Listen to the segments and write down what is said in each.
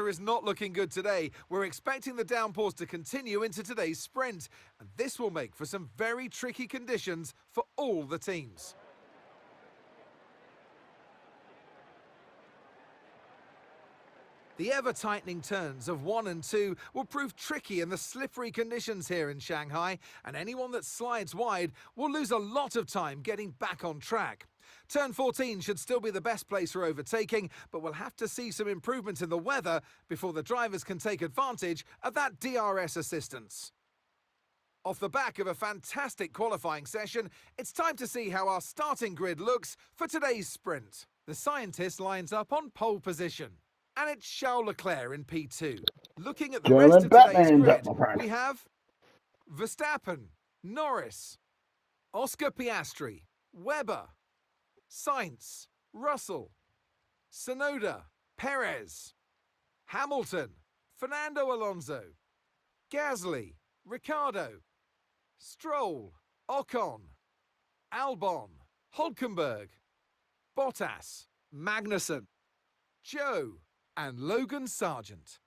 weather is not looking good today. We're expecting the downpours to continue into today's sprint, and this will make for some very tricky conditions for all the teams. The ever-tightening turns of 1 and 2 will prove tricky in the slippery conditions here in Shanghai, and anyone that slides wide will lose a lot of time getting back on track. Turn 14 should still be the best place for overtaking, but we'll have to see some improvement in the weather before the drivers can take advantage of that DRS assistance. Off the back of a fantastic qualifying session, it's time to see how our starting grid looks for today's sprint. The scientist lines up on pole position. And it's Charles Leclerc in P2. Looking at the rest of today's grid, we have Verstappen, Norris, Oscar Piastri, Webber, Sainz, Russell, Tsunoda, Perez, Hamilton, Fernando Alonso, Gasly, Ricciardo, Stroll, Ocon, Albon, Hülkenberg, Bottas, Magnussen, Joe, and Logan Sargent.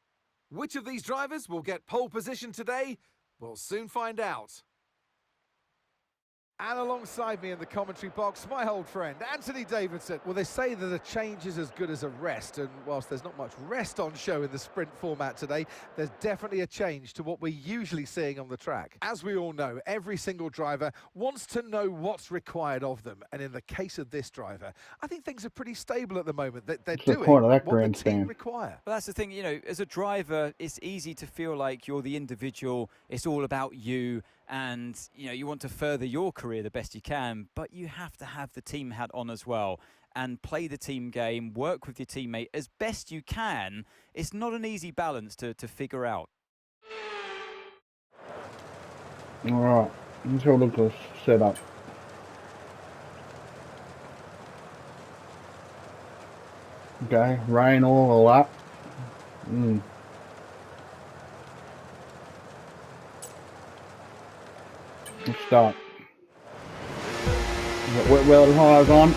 Which of these drivers will get pole position today? We'll soon find out. And alongside me in the commentary box, my old friend, Anthony Davidson. Well, they say that a change is as good as a rest, and whilst there's not much rest on show in the sprint format today, there's definitely a change to what we're usually seeing on the track. As we all know, every single driver wants to know what's required of them, and in the case of this driver, I think things are pretty stable at the moment. They're doing what the team require. Well, that's the thing, you know, as a driver, it's easy to feel like you're the individual, it's all about you, and you want to further your career the best you can, but you have to have the team hat on as well and play the team game, work with your teammate as best you can. It's not an easy balance to figure out. All right, let's have a look at the setup. Okay, rain all a lap. Let's start. Wet weld high on.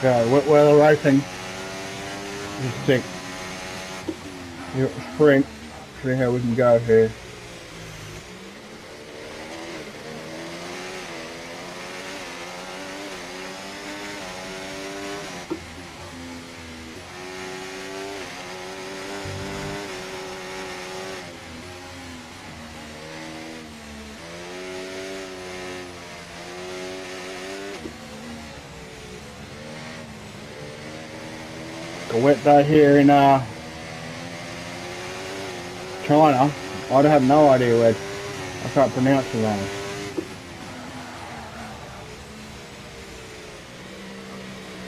Okay, wet weather racing. Just check your sprint. See how we can go here. A wet day here in China. I have no idea where. I can't pronounce the name.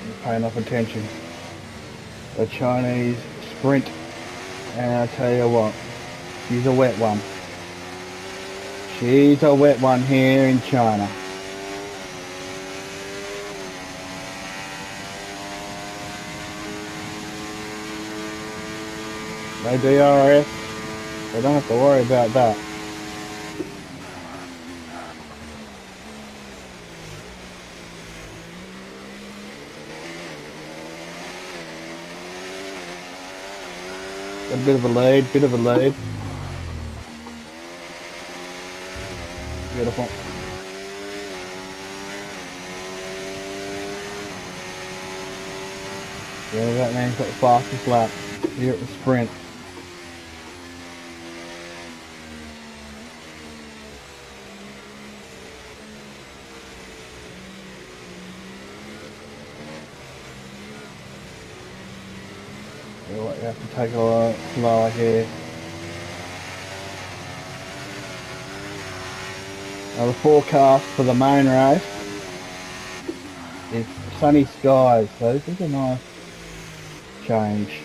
I'm paying enough attention. The Chinese sprint, and I tell you what, she's a wet one. She's a wet one here in China. No DRS, they don't have to worry about that. Got a bit of a lead, Beautiful. Yeah, that man's got the fastest lap here at the sprint. You have to take a lot slower here. Now the forecast for the main race is sunny skies, so this is a nice change.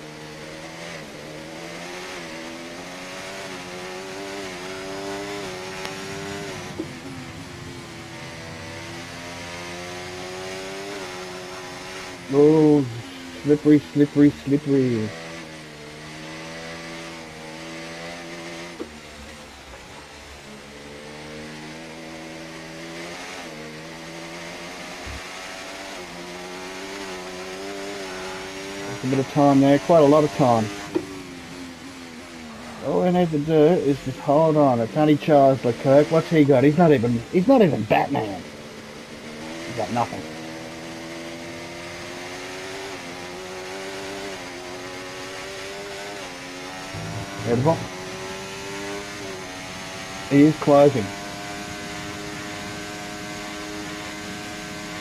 Oh, slippery, slippery, slippery. A bit of time there, quite a lot of time. All we need to do is just hold on. It's only Charles Leclerc. What's he got? He's not even Batman. He's got nothing. Beautiful. He is closing.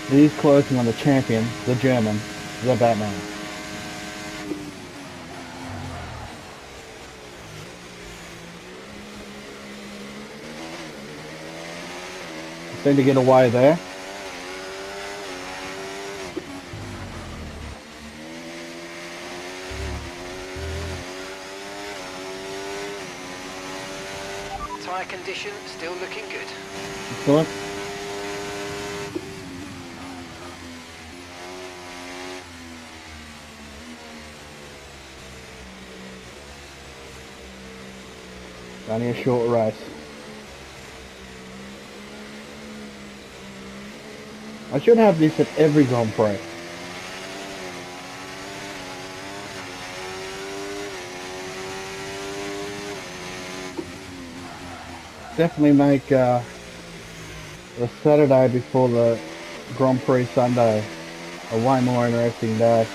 He is closing on the champion, the German, the Batman. Seem to get away there. Tyre condition still looking good. Excellent. Only a short race. I should have this at every Grand Prix. Definitely make the Saturday before the Grand Prix Sunday a way more interesting day.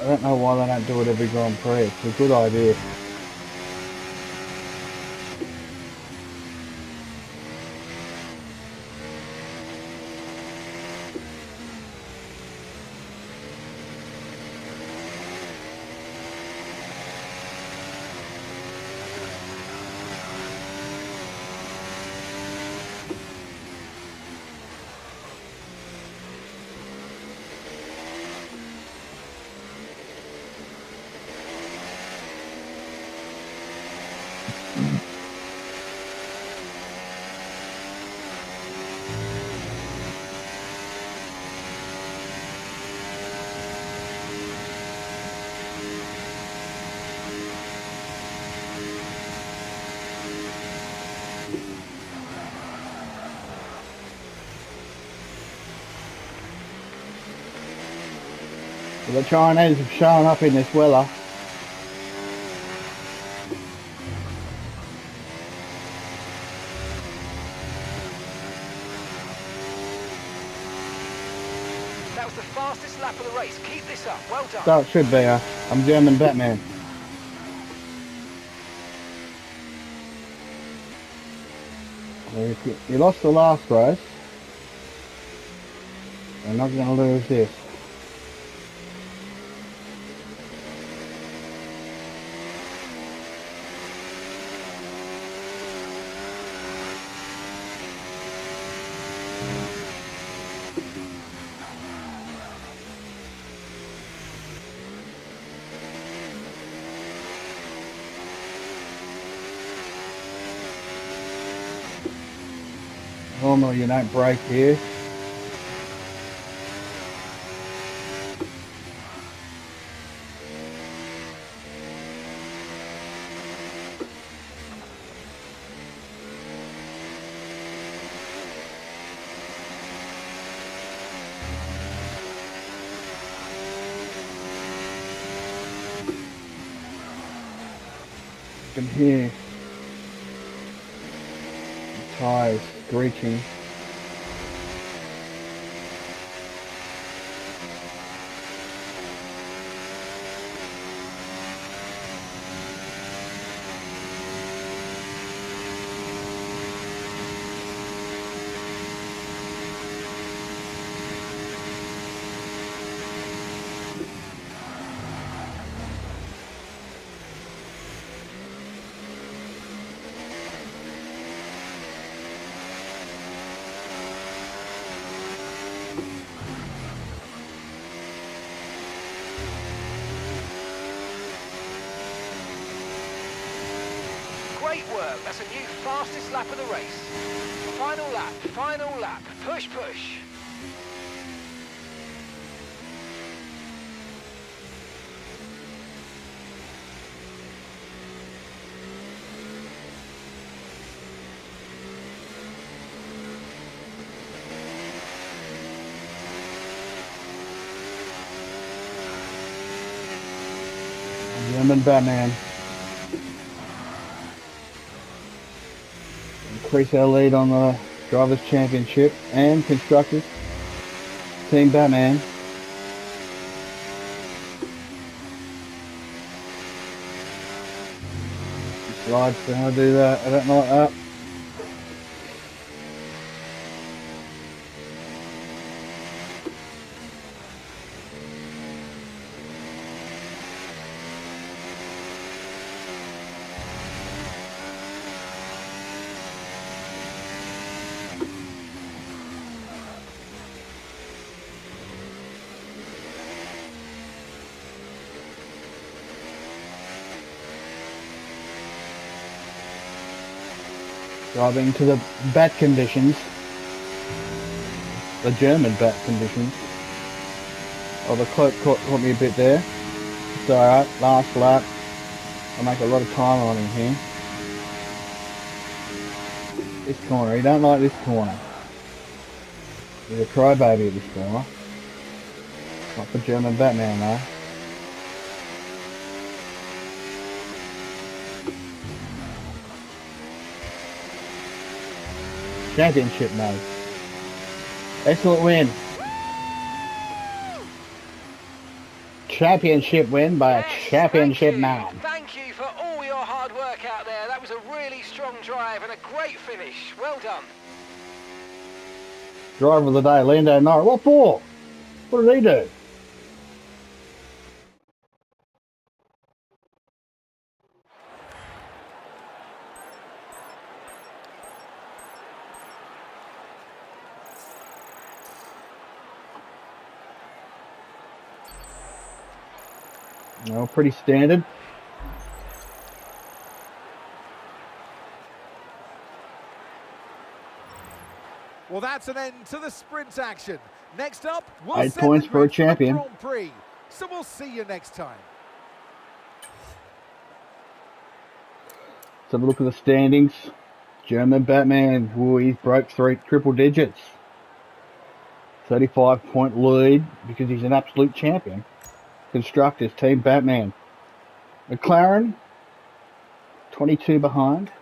I don't know why they don't do it every Grand Prix. It's a good idea. The Chinese have shown up in this weather. That was the fastest lap of the race. Keep this up. Well done. So it should be. I'm German Batman. You lost the last race. You're not going to lose this. Normally you don't brake here. You can hear the tyres screeching. Great work. That's a new fastest lap of the race. Final lap, final lap. Push, push. German Batman. Increase our lead on the Drivers' Championship and Constructors. Team Batman. Slides, how I do that? I don't like that. Driving to the bat conditions, the German bat conditions. Oh, the cloak caught me a bit there. It's alright, last lap. I'll make a lot of time on him here. This corner, he don't like this corner. He's a crybaby at this corner. Not the German Batman though. Championship mode. Excellent win. Championship win by a championship man. Thank you for all your hard work out there. That was a really strong drive and a great finish. Well done. Driver of the day, Lando Norris. What for? What did he do? No, pretty standard. Well, that's an end to the sprint action. Next up, we'll 8 set points the for a grid champion. Grand Prix. So we'll see you next time. Let's have a look at the standings. German Batman, ooh, he's broke triple digits. 35-point lead because he's an absolute champion. Constructors, Team Batman. McLaren, 22 behind.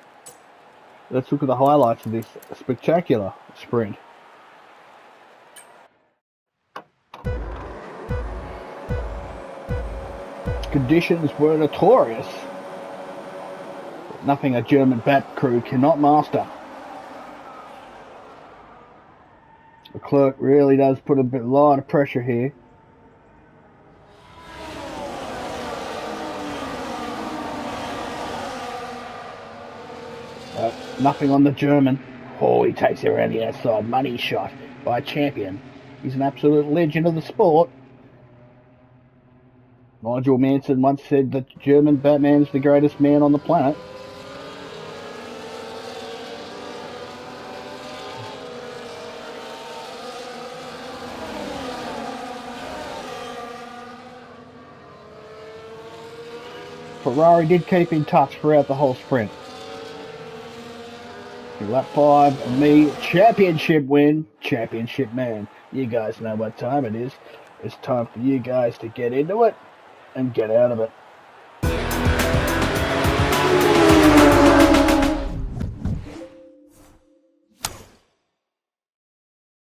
Let's look at the highlights of this spectacular sprint. Conditions were notorious. Nothing a German Bat crew cannot master. Leclerc really does put a lot of pressure here. Nothing on the German. Oh, he takes it around the outside. Money shot by a champion. He's an absolute legend of the sport. Nigel Mansell once said that German Batman's the greatest man on the planet. Ferrari did keep in touch throughout the whole sprint. Lap 5 and me, championship win, championship man. You guys know what time it is. It's time for you guys to get into it and get out of it.